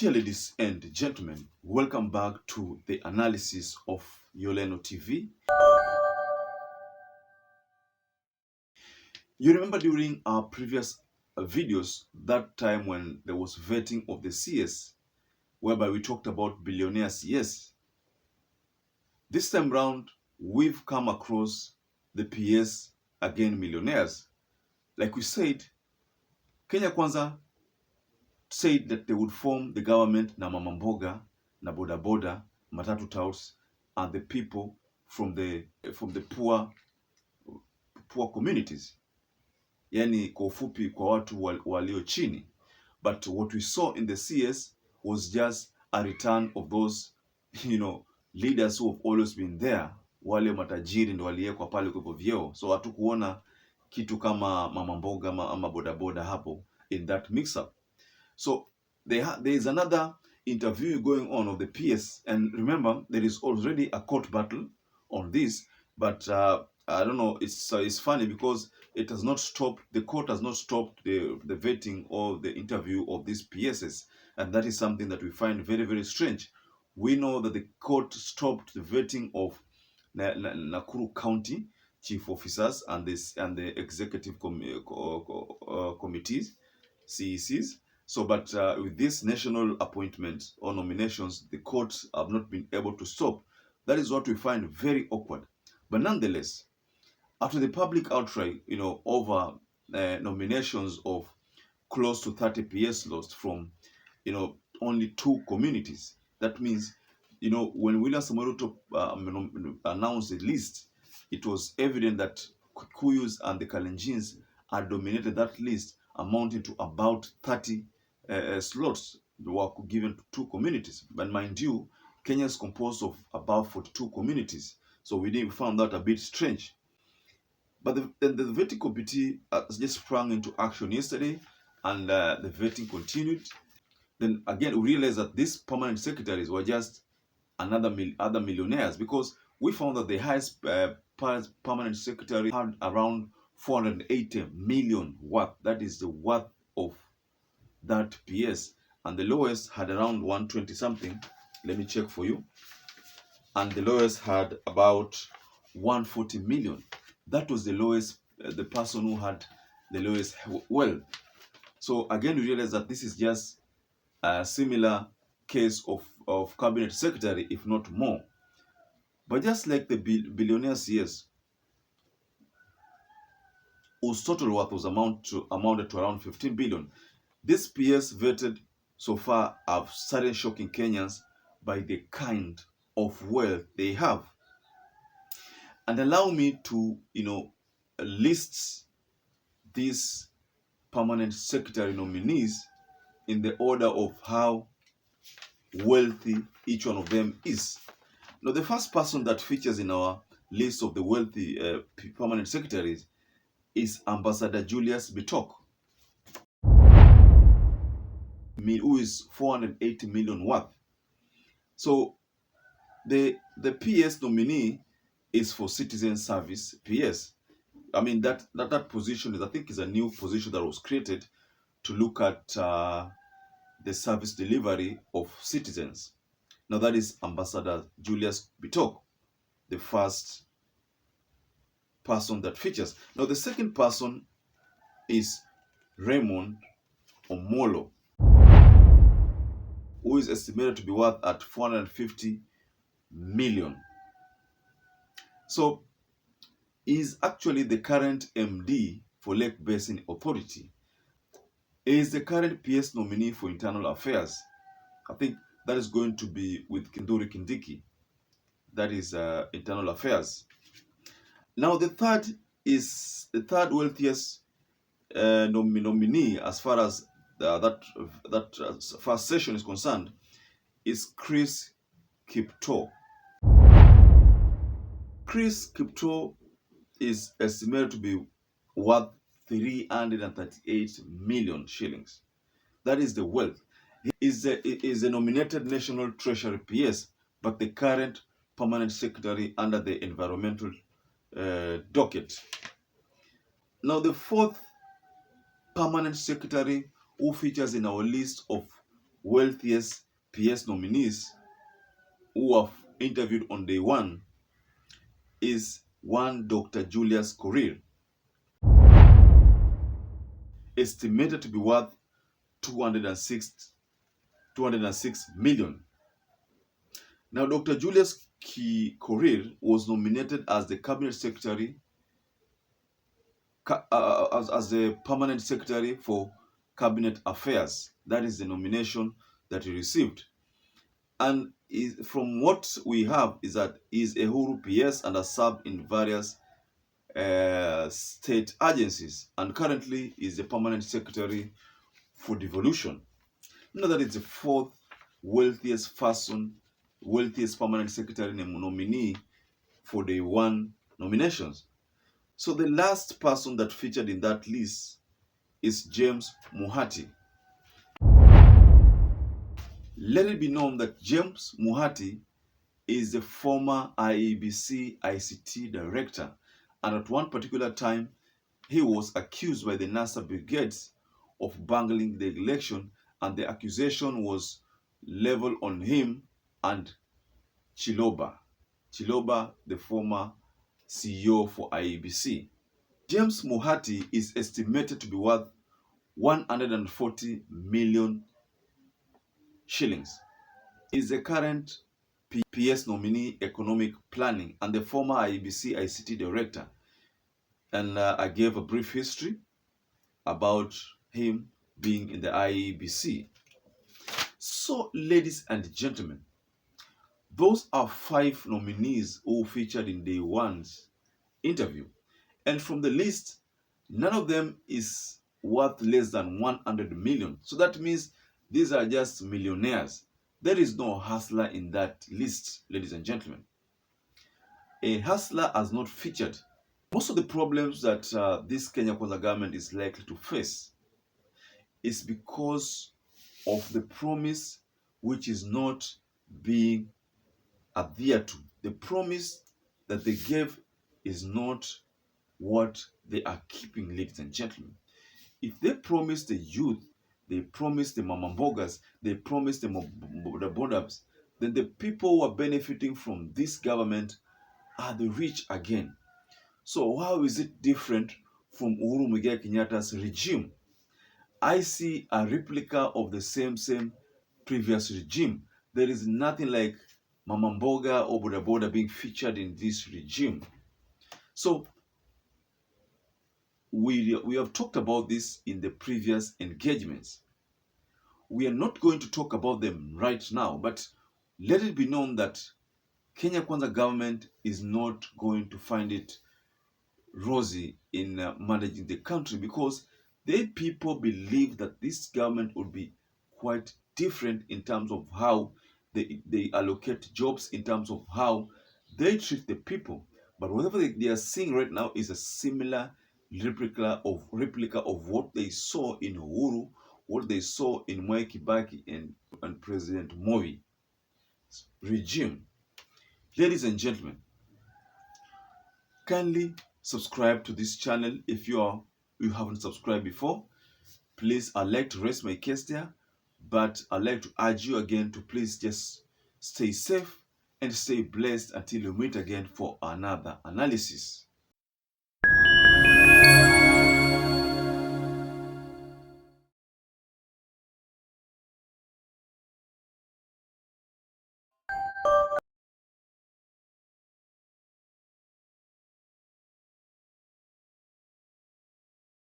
Dear ladies and gentlemen, welcome back to the analysis of MILLIONEA TV. You remember during our previous videos, that time when there was vetting of the CS, whereby we talked about billionaires, yes. This time round, we've come across the PS, again millionaires. Like we said, Kenya Kwanza said that they would form the government na mama mboga, na boda boda, matatu touts, and the people from the poor communities. Yani kwa ufupi kwa watu walio chini. But what we saw in the CS was just a return of those, leaders who have always been there. Wale matajiri ndio waliekwa pale kwa vyeo. So hatukuona kitu kama mama mboga ama boda boda hapo in that mix up. So there is another interview going on of the PS, and remember there is already a court battle on this, but I don't know, it's funny because it has not stopped, the court has not stopped the vetting or the interview of these PSs, and that is something that we find very, very strange. We know that the court stopped the vetting of Nakuru County chief officers and the executive committees, CECs. So, but with this national appointments or nominations, the courts have not been able to stop. That is what we find very awkward. But nonetheless, after the public outcry, over nominations of close to 30 PS lost from, only 2 communities. That means, when William Samoei Ruto announced the list, it was evident that Kikuyus and the Kalenjins had dominated that list, amounting to about 30 slots were given to 2 communities. But mind you, Kenya is composed of about 42 communities. So we found that a bit strange. But the vetting committee just sprang into action yesterday, and the vetting continued. Then again, we realized that these permanent secretaries were just other millionaires, because we found that the highest permanent secretary had around 480 million worth. That is the worth of that PS, and the lowest had around 120 something. Let me check for you. And the lowest had about 140 million. That was the lowest, the person who had the lowest wealth. So again, we realize that this is just a similar case of cabinet secretary, if not more. But just like the billionaire CS, whose total worth was amounted to around 15 billion, this PS vetted so far have started shocking Kenyans by the kind of wealth they have. And allow me to, list these permanent secretary nominees in the order of how wealthy each one of them is. Now, the first person that features in our list of the wealthy permanent secretaries is Ambassador Julius Bitok, who is 480 million worth. So the PS nominee is for citizen service PS. I mean, that position I think is a new position that was created to look at the service delivery of citizens. Now that is Ambassador Julius Bitok, the first person that features. Now the second person is Raymond Omolo, who is estimated to be worth at 450 million. So he is actually the current MD for Lake Basin Authority. He is the current PS nominee for Internal Affairs. I think that is going to be with Kinduri Kindiki. That is Internal Affairs. Now the third wealthiest nominee, as far as that first session is concerned, is Chris Kiptoo. Chris Kiptoo is estimated to be worth 338 million shillings. That is the wealth. He is a nominated National Treasury PS, but the current permanent secretary under the environmental docket. Now the fourth permanent secretary who features in our list of wealthiest PS nominees who were interviewed on day one is one Dr. Julius Korir, estimated to be worth 206 million. Now, Dr. Julius Korir was nominated as the cabinet secretary, as the permanent secretary for cabinet affairs. That is the nomination that he received. And from what we have is that he is a Huru PS and has served in various state agencies, and currently is the permanent secretary for devolution. Now that it's the fourth wealthiest person, wealthiest permanent secretary nominee for the one nominations. So the last person that featured in that list is James Muhati. Let it be known that James Muhati is the former IEBC ICT director, and at one particular time he was accused by the NASA brigades of bungling the election, and the accusation was leveled on him and Chiloba, the former CEO for IEBC. James Muhati is estimated to be worth 140 million shillings. He is the current PS nominee economic planning and the former IEBC ICT director. And I gave a brief history about him being in the IEBC. So, ladies and gentlemen, those are 5 nominees who featured in day one's interview. And from the list, none of them is worth less than 100 million. So that means these are just millionaires. There is no hustler in that list, ladies and gentlemen. A hustler has not featured. Most of the problems that this Kenya Kwanza government is likely to face is because of the promise which is not being adhered to. The promise that they gave is not what they are keeping, ladies and gentlemen. If they promise the youth, they promise the mamambogas, they promise the bodabs, then the people who are benefiting from this government are the rich again. So how is it different from Uhuru Muigai Kenyatta's regime? I see a replica of the same previous regime. There is nothing like mamamboga or bodaboda being featured in this regime. So we have talked about this in the previous engagements. We are not going to talk about them right now, but let it be known that Kenya Kwanza government is not going to find it rosy in managing the country, because the people believe that this government would be quite different in terms of how they allocate jobs, in terms of how they treat the people. But whatever they are seeing right now is a similar replica of what they saw in Uhuru, what they saw in Mwai Kibaki and President Moi regime. Ladies and gentlemen, kindly subscribe to this channel if you haven't subscribed before. Please, I'd like to rest my case there, but I'd like to urge you again to please just stay safe and stay blessed until we meet again for another analysis.